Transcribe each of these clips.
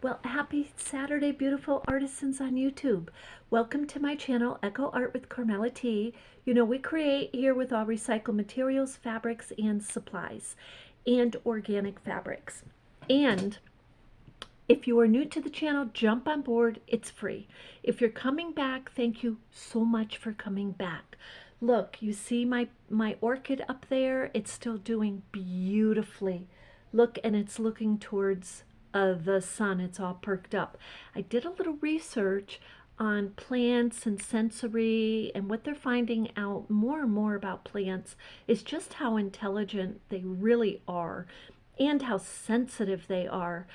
Well, happy Saturday, beautiful artisans on YouTube. Welcome to my channel, Echo Art with Carmella-T. You know, we create here with all recycled materials, fabrics, and supplies, and organic fabrics. And if you are new to the channel, jump on board. It's free. If you're coming back, thank you so much for coming back. Look, you see my orchid up there? It's still doing beautifully. Look, and it's looking towards the sun. It's all perked up. I did a little research on plants and sensory, and what they're finding out more and more about plants is just how intelligent they really are and how sensitive they are.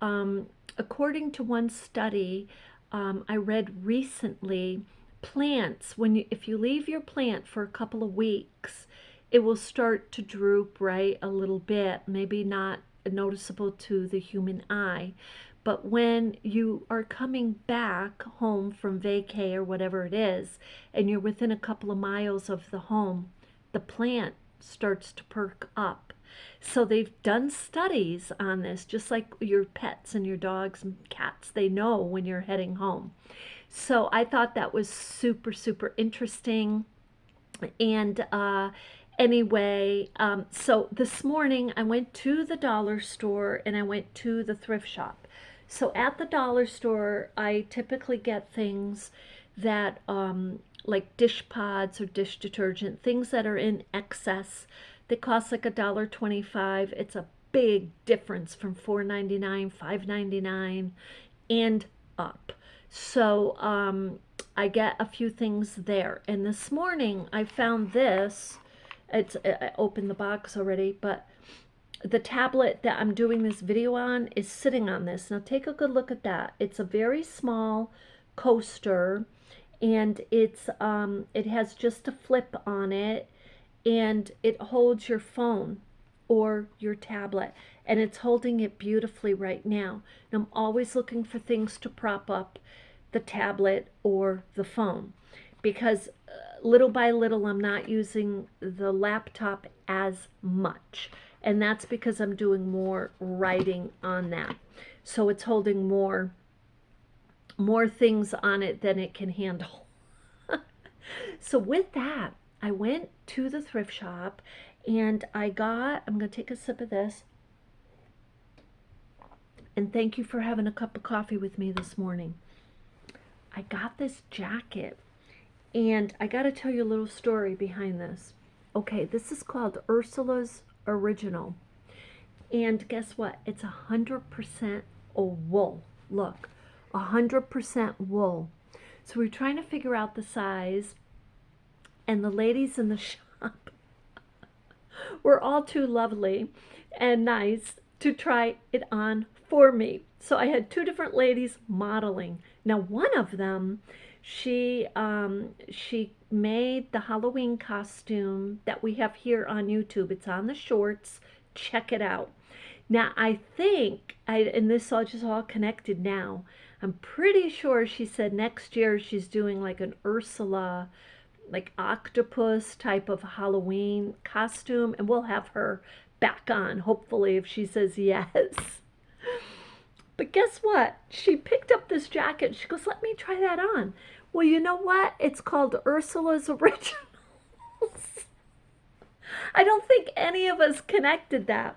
According to one study I read recently, plants, if you leave your plant for a couple of weeks, it will start to droop, right, a little bit, maybe not noticeable to the human eye. But when you are coming back home from vacay or whatever it is, and you're within a couple of miles of the home, the plant starts to perk up. So they've done studies on this, just like your pets and your dogs and cats, they know when you're heading home. So I thought that was super, super interesting. And anyway, so this morning I went to the dollar store and I went to the thrift shop. So at the dollar store, I typically get things that like dish pods or dish detergent, things that are in excess. They cost like $1.25. It's a big difference from $4.99, $5.99 and up. So I get a few things there. And this morning I found this. I opened the box already, but the tablet that I'm doing this video on is sitting on this. Now take a good look at that. It's a very small coaster, and it has just a flip on it, and it holds your phone or your tablet, and it's holding it beautifully right now. And I'm always looking for things to prop up the tablet or the phone, because little by little I'm not using the laptop as much, and that's because I'm doing more writing on that. So it's holding more things on it than it can handle. So with that, I went to the thrift shop and I'm going to take a sip of this. And thank you for having a cup of coffee with me this morning. I got this jacket, and I got to tell you a little story behind this. Okay, this is called Ursula's Original. And guess what? It's 100% wool. Look, 100% wool. So we're trying to figure out the size, and the ladies in the shop were all too lovely and nice to try it on for me. So I had two different ladies modeling. Now one of them, she made the Halloween costume that we have here on YouTube. It's on the shorts. Check it out. Now I think, and this all just all connected now, I'm pretty sure she said next year she's doing like an Ursula, like octopus type of Halloween costume, and we'll have her back on, hopefully, if she says yes. But guess what? She picked up this jacket. She goes, let me try that on. Well, you know what? It's called Ursula's Originals. I don't think any of us connected that.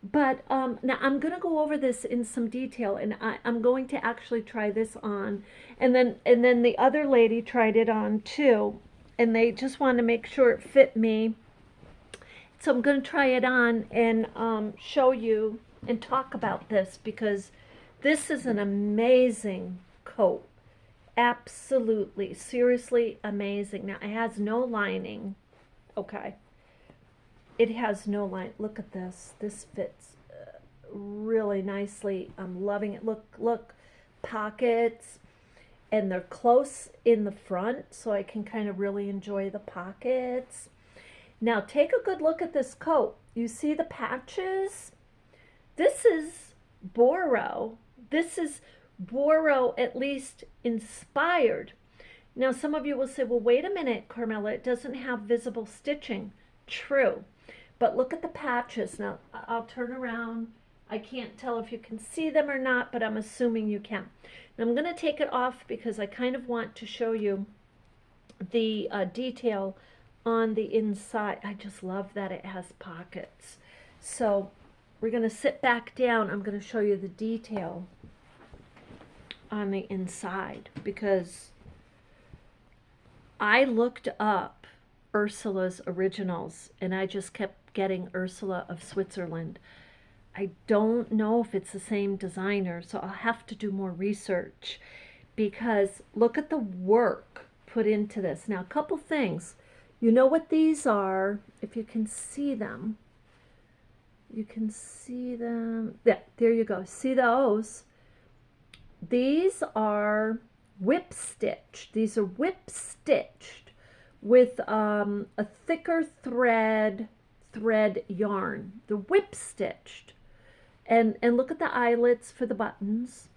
But now I'm going to go over this in some detail, and I'm going to actually try this on. And then the other lady tried it on too, and they just wanted to make sure it fit me. So I'm going to try it on and show you and talk about this, because this is an amazing coat. Absolutely, seriously amazing. Now, it has no lining. Okay. It has no line. Look at this. This fits really nicely. I'm loving it. Look, pockets, and they're close in the front, so I can kind of really enjoy the pockets. Now, take a good look at this coat. You see the patches? This is Boro. This is Boro, at least inspired. Now, some of you will say, well, wait a minute, Carmella, it doesn't have visible stitching. True. But look at the patches. Now, I'll turn around. I can't tell if you can see them or not, but I'm assuming you can. And I'm going to take it off because I kind of want to show you the detail on the inside. I just love that it has pockets. So we're going to sit back down. I'm going to show you the detail on the inside because I looked up Ursula's originals and I just kept getting Ursula of Switzerland. I don't know if it's the same designer, so I'll have to do more research because look at the work put into this. Now, a couple things. You know what these are, if you can see them. You can see them. Yeah, there you go. See those? These are whip stitched. These are whip stitched with a thicker thread yarn. They're whip stitched. And look at the eyelets for the buttons.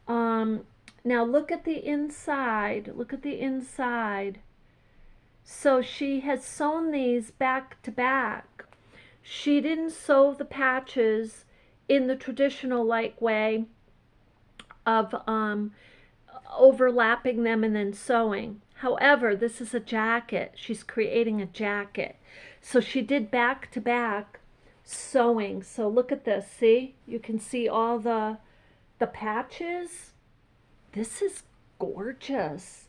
Now look at the inside. Look at the inside. So she has sewn these back to back. She didn't sew the patches in the traditional like way of overlapping them and then sewing. However, this is a jacket. She's creating a jacket. So she did back to back sewing. So look at this. See? You can see all the patches. This is gorgeous.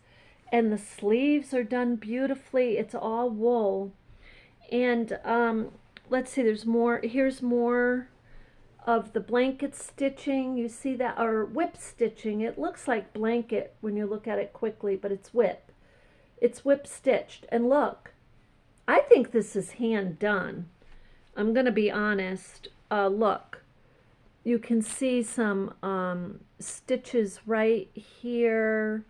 And the sleeves are done beautifully. It's all wool. And let's see, there's more. Here's more of the blanket stitching. You see that, or whip stitching. It looks like blanket when you look at it quickly, but it's whip. It's whip stitched. And look, I think this is hand done. I'm going to be honest. Look, you can see some stitches right here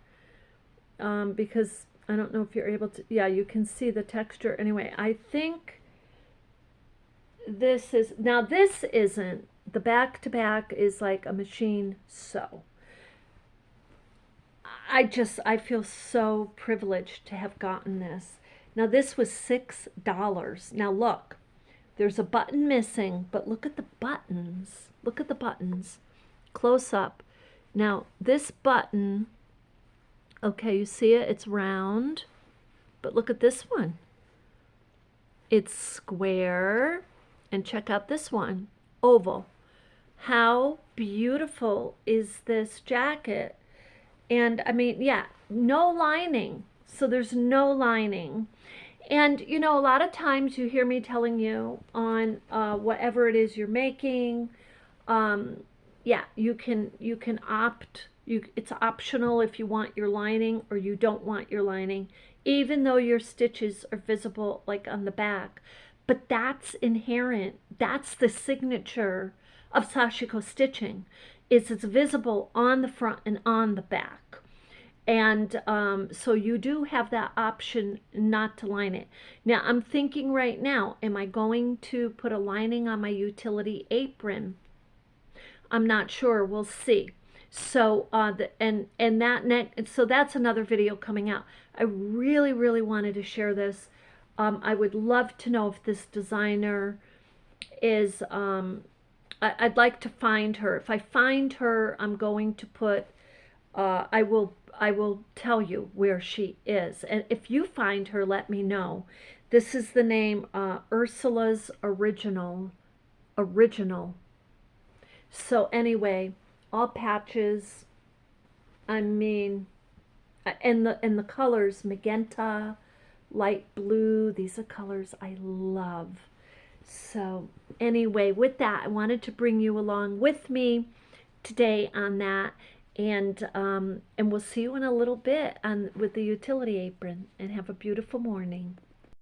because I don't know if you're able to, yeah, you can see the texture. Anyway, I think this is, now this isn't, the back to back is like a machine sew. I feel so privileged to have gotten this. Now this was $6. Now look, there's a button missing, but look at the buttons. Look at the buttons. Close up. Now this button, okay, you see it? It's round. But look at this one. It's square. And check out this one. Oval. How beautiful is this jacket? And I mean, yeah, no lining. So there's no lining. And you know, a lot of times you hear me telling you on whatever it is you're making, yeah, you can opt. It's optional if you want your lining or you don't want your lining, even though your stitches are visible like on the back. But that's inherent. That's the signature of sashiko stitching. It's visible on the front and on the back. And so you do have that option not to line it. Now I'm thinking right now, am I going to put a lining on my utility apron? I'm not sure. We'll see. So so that's another video coming out. I really wanted to share this. I would love to know if this designer is, I'd like to find her. If I find her, I'm going to put, I will tell you where she is. And if you find her, let me know. This is the name, Ursula's Original. So anyway, all patches. I mean, and the colors, magenta, light blue. These are colors I love. So anyway, with that, I wanted to bring you along with me today on that. And we'll see you in a little bit with the utility apron. And have a beautiful morning.